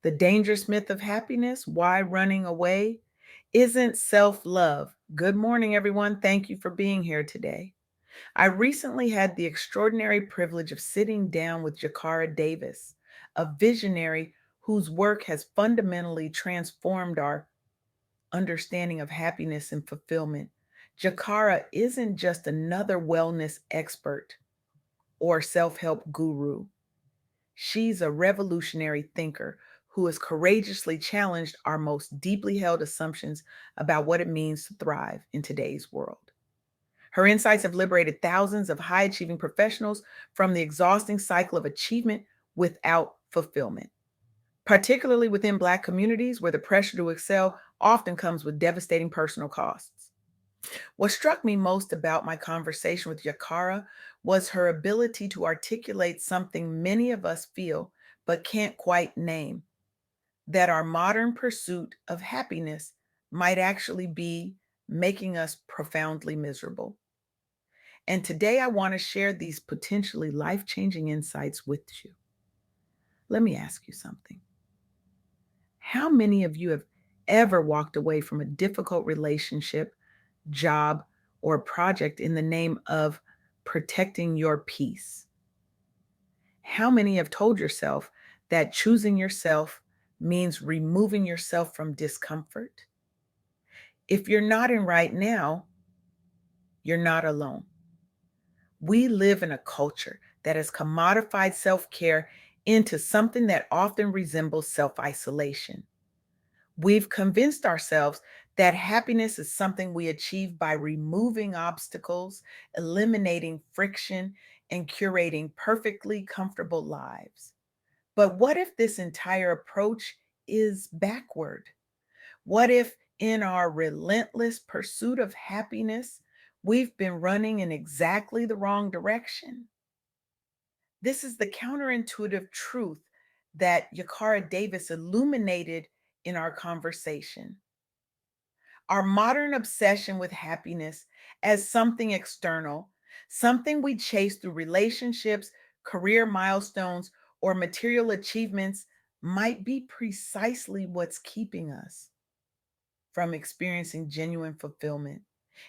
The dangerous myth of happiness, why running away, isn't self love. Good morning, everyone. Thank you for being here today. I recently had the extraordinary privilege of sitting down with Jacara Davis, a visionary whose work has fundamentally transformed our understanding of happiness and fulfillment. Jacara isn't just another wellness expert or self help guru. She's a revolutionary thinker who has courageously challenged our most deeply held assumptions about what it means to thrive in today's world. Her insights have liberated thousands of high achieving professionals from the exhausting cycle of achievement without fulfillment, particularly within Black communities where the pressure to excel often comes with devastating personal costs. What struck me most about my conversation with Yakara was her ability to articulate something many of us feel but can't quite name, that our modern pursuit of happiness might actually be making us profoundly miserable. And today I want to share these potentially life changing insights with you. Let me ask you something. How many of you have ever walked away from a difficult relationship, job, or project in the name of protecting your peace? How many have told yourself that choosing yourself means removing yourself from discomfort? If you're nodding right now, you're not alone. We live in a culture that has commodified self care into something that often resembles self isolation. We've convinced ourselves that happiness is something we achieve by removing obstacles, eliminating friction, and curating perfectly comfortable lives. But what if this entire approach is backward? What if, in our relentless pursuit of happiness, we've been running in exactly the wrong direction? This is the counterintuitive truth that Jacara Davis illuminated in our conversation. Our modern obsession with happiness as something external, something we chase through relationships, career milestones, or material achievements, might be precisely what's keeping us from experiencing genuine fulfillment.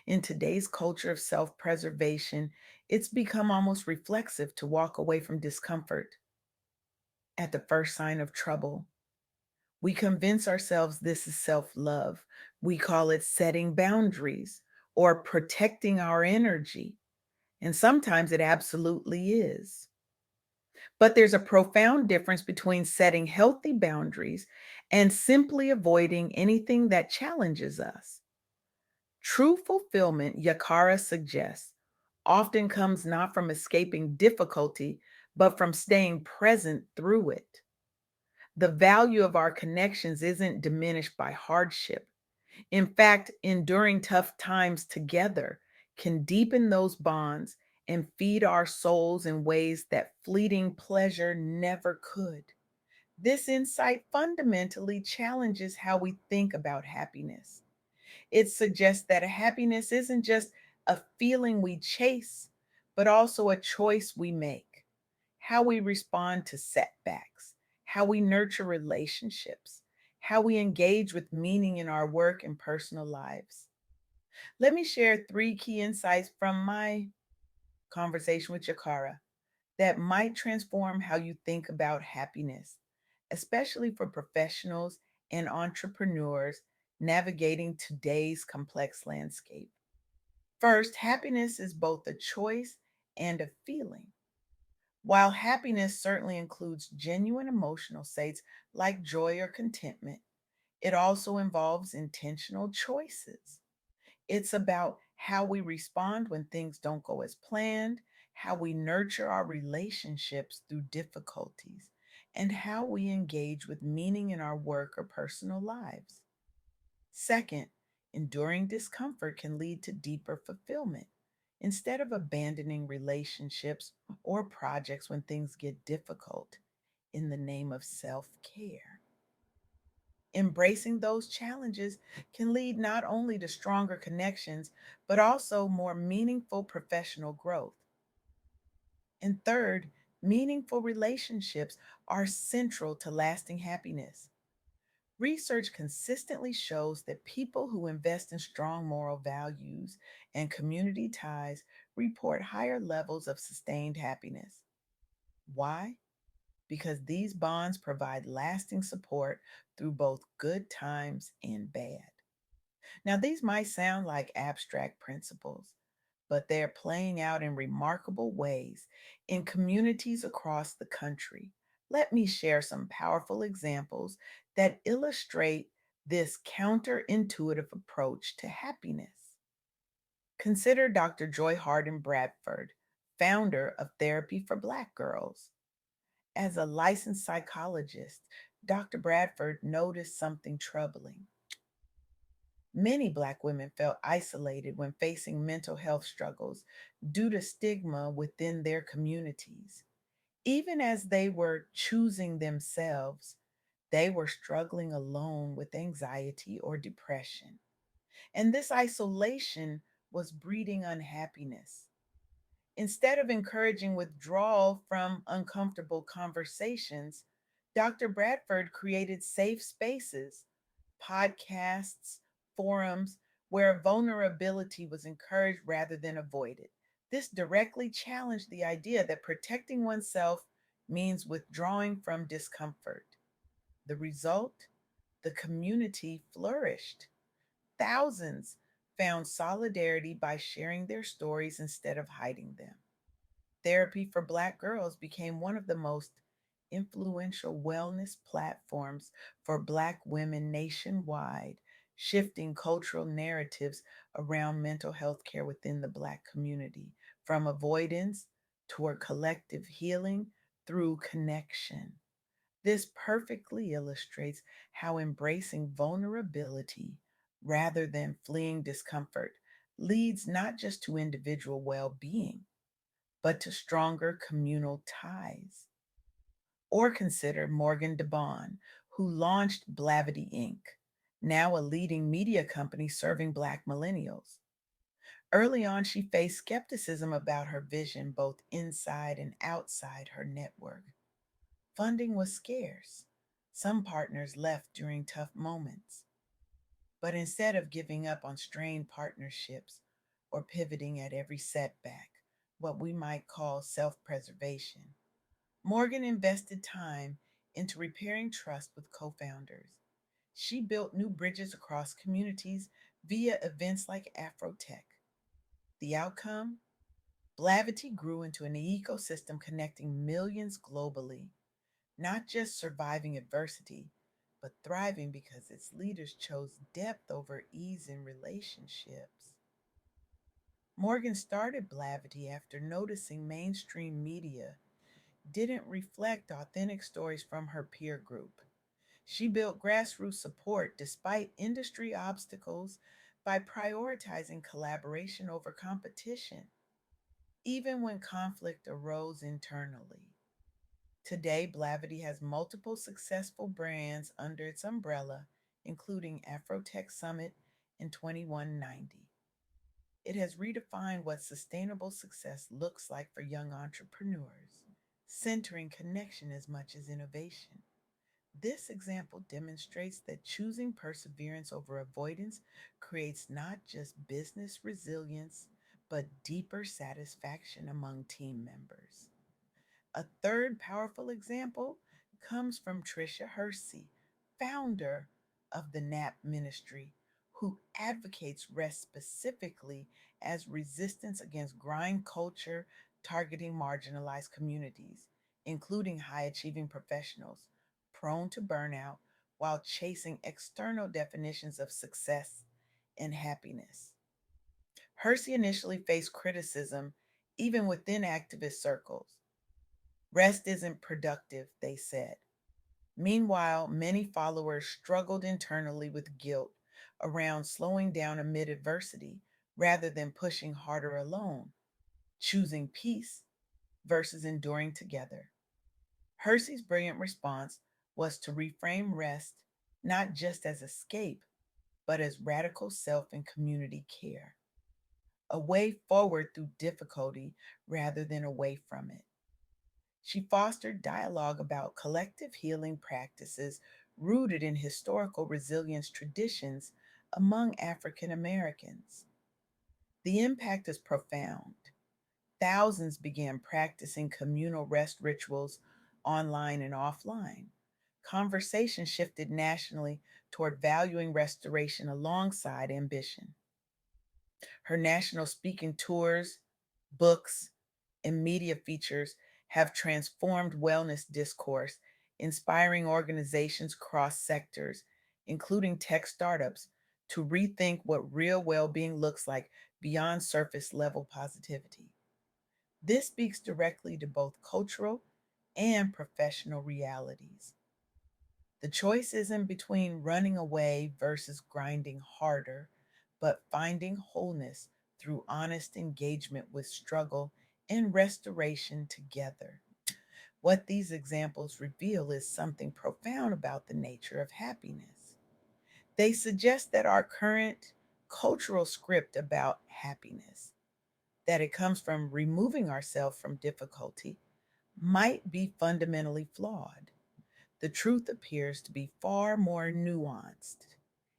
In today's culture of self preservation, it's become almost reflexive to walk away from discomfort at the first sign of trouble. We convince ourselves this is self love. We call it setting boundaries or protecting our energy. And sometimes it absolutely is. But there's a profound difference between setting healthy boundaries and simply avoiding anything that challenges us. True fulfillment, Yakara suggests, often comes not from escaping difficulty, but from staying present through it. The value of our connections isn't diminished by hardship. In fact, enduring tough times together can deepen those bonds and feed our souls in ways that fleeting pleasure never could. This insight fundamentally challenges how we think about happiness. It suggests that happiness isn't just a feeling we chase, but also a choice we make. How we respond to setbacks, how we nurture relationships, how we engage with meaning in our work and personal lives. Let me share three key insights from my conversation with Jakara that might transform how you think about happiness, especially for professionals and entrepreneurs navigating today's complex landscape. First, happiness is both a choice and a feeling. While happiness certainly includes genuine emotional states like joy or contentment, it also involves intentional choices. It's about how we respond when things don't go as planned, how we nurture our relationships through difficulties, and how we engage with meaning in our work or personal lives. Second, enduring discomfort can lead to deeper fulfillment. Instead of abandoning relationships or projects when things get difficult in the name of self care, embracing those challenges can lead not only to stronger connections, but also more meaningful professional growth. And third, Meaningful relationships are central to lasting happiness. Research consistently shows that people who invest in strong moral values and community ties report higher levels of sustained happiness. Why? Because these bonds provide lasting support through both good times and bad. Now, these might sound like abstract principles, but they're playing out in remarkable ways in communities across the country. Let me share some powerful examples that illustrate this counterintuitive approach to happiness. Consider Dr. Joy Harden Bradford, founder of Therapy for Black Girls. As a licensed psychologist, Dr. Bradford noticed something troubling. Many Black women felt isolated when facing mental health struggles due to stigma within their communities. Even as they were choosing themselves, they were struggling alone with anxiety or depression. And this isolation was breeding unhappiness. Instead of encouraging withdrawal from uncomfortable conversations, Dr. Bradford created safe spaces, podcasts, forums where vulnerability was encouraged rather than avoided. This directly challenged the idea that protecting oneself means withdrawing from discomfort. The result? The community flourished. Thousands found solidarity by sharing their stories instead of hiding them. Therapy for Black girls became one of the most influential wellness platforms for Black women nationwide, shifting cultural narratives around mental health care within the Black community, from avoidance toward collective healing through connection. This perfectly illustrates how embracing vulnerability rather than fleeing discomfort leads not just to individual well being but to stronger communal ties. Or consider Morgan DeBon, who launched Blavity Inc., now a leading media company serving Black millennials. Early on, she faced skepticism about her vision both inside and outside her network. Funding was scarce. Some partners left during tough moments. But instead of giving up on strained partnerships or pivoting at every setback, what we might call self preservation, Morgan invested time into repairing trust with co founders. She built new bridges across communities via events like Afrotech. The outcome? Blavity grew into an ecosystem connecting millions globally, not just surviving adversity, but thriving because its leaders chose depth over ease in relationships. Morgan started Blavity after noticing mainstream media didn't reflect authentic stories from her peer group. She built grassroots support despite industry obstacles by prioritizing collaboration over competition, even when conflict arose internally. Today, Blavity has multiple successful brands under its umbrella, including Afrotech Summit in 2190. It has redefined what sustainable success looks like for young entrepreneurs, centering connection as much as innovation. This example demonstrates that choosing perseverance over avoidance creates not just business resilience, but deeper satisfaction among team members. A third powerful example comes from Tricia Hersey, founder of the NAP ministry, who advocates rest specifically as resistance against grind culture targeting marginalized communities, including high achieving professionals prone to burnout while chasing external definitions of success and happiness. Hersey initially faced criticism even within activist circles. Rest isn't productive, they said. Meanwhile, many followers struggled internally with guilt around slowing down amid adversity rather than pushing harder alone, choosing peace versus enduring together. Hersey's brilliant response was to reframe rest not just as escape, but as radical self and community care, a way forward through difficulty rather than away from it. She fostered dialogue about collective healing practices rooted in historical resilience traditions among African Americans. The impact is profound. Thousands began practicing communal rest rituals online and offline. Conversation shifted nationally toward valuing restoration alongside ambition. Her national speaking tours, books, and media features have transformed wellness discourse, inspiring organizations across sectors, including tech startups, to rethink what real well being looks like beyond surface level positivity. This speaks directly to both cultural and professional realities. The choice isn't between running away versus grinding harder, but finding wholeness through honest engagement with struggle and restoration together. What these examples reveal is something profound about the nature of happiness. They suggest that our current cultural script about happiness, that it comes from removing ourselves from difficulty, might be fundamentally flawed. The truth appears to be far more nuanced.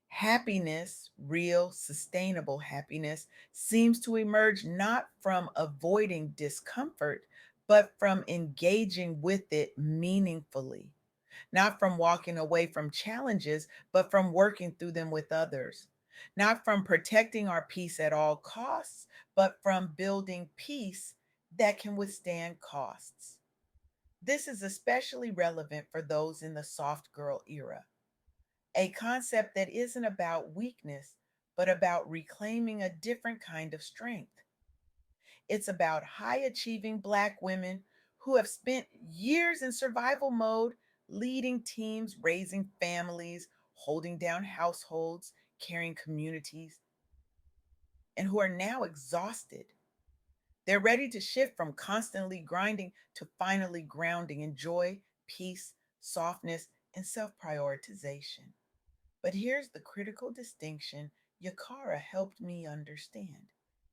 Happiness, real, sustainable happiness, seems to emerge not from avoiding discomfort, but from engaging with it meaningfully, not from walking away from challenges, but from working through them with others, not from protecting our peace at all costs, but from building peace that can withstand costs. This is especially relevant for those in the soft girl era, a concept that isn't about weakness, but about reclaiming a different kind of strength. It's about high achieving Black women who have spent years in survival mode, leading teams, raising families, holding down households, carrying communities, and who are now exhausted. They're ready to shift from constantly grinding to finally grounding in joy, peace, softness, and self prioritization. But here's the critical distinction Jacara helped me understand.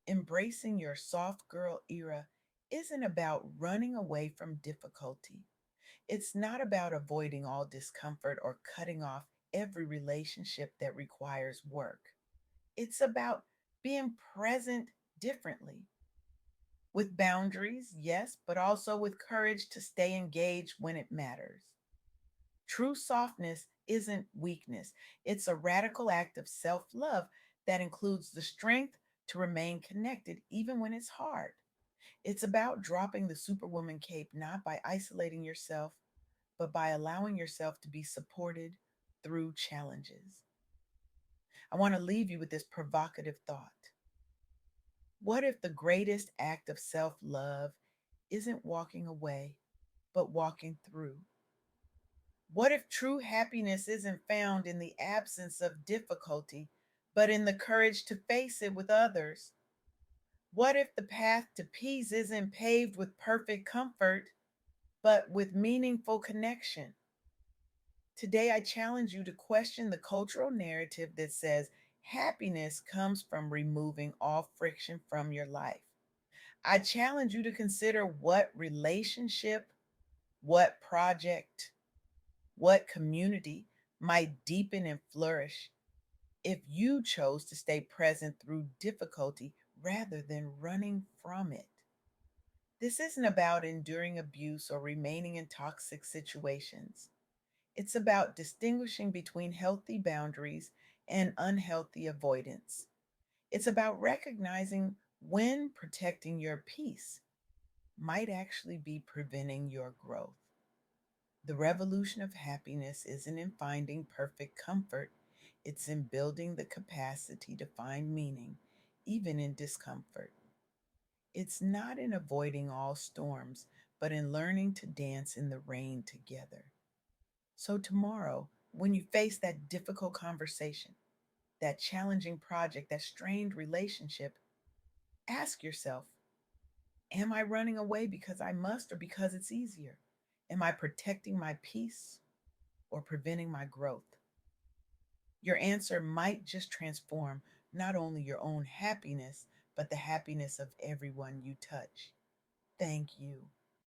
Embracing your soft girl era isn't about running away from difficulty. It's not about avoiding all discomfort or cutting off every relationship that requires work. It's about being present differently, with boundaries, yes, but also with courage to stay engaged when it matters. True softness isn't weakness, it's a radical act of self love that includes the strength to remain connected even when it's hard. It's about dropping the superwoman cape not by isolating yourself, but by allowing yourself to be supported through challenges. I want to leave you with this provocative thought. What if the greatest act of self love isn't walking away, but walking through? What if true happiness isn't found in the absence of difficulty, but in the courage to face it with others? What if the path to peace isn't paved with perfect comfort, but with meaningful connection? Today, I challenge you to question the cultural narrative that says happiness comes from removing all friction from your life. I challenge you to consider what relationship, what project, what community might deepen and flourish if you chose to stay present through difficulty rather than running from it. This isn't about enduring abuse or remaining in toxic situations. It's about distinguishing between healthy boundaries and unhealthy avoidance. It's about recognizing when protecting your peace might actually be preventing your growth. The revolution of happiness isn't in finding perfect comfort, it's in building the capacity to find meaning, even in discomfort. It's not in avoiding all storms, but in learning to dance in the rain together. So, tomorrow, when you face that difficult conversation, that challenging project, that strained relationship, ask yourself, am I running away because I must or because it's easier? Am I protecting my peace or preventing my growth? Your answer might just transform not only your own happiness, but the happiness of everyone you touch. Thank you.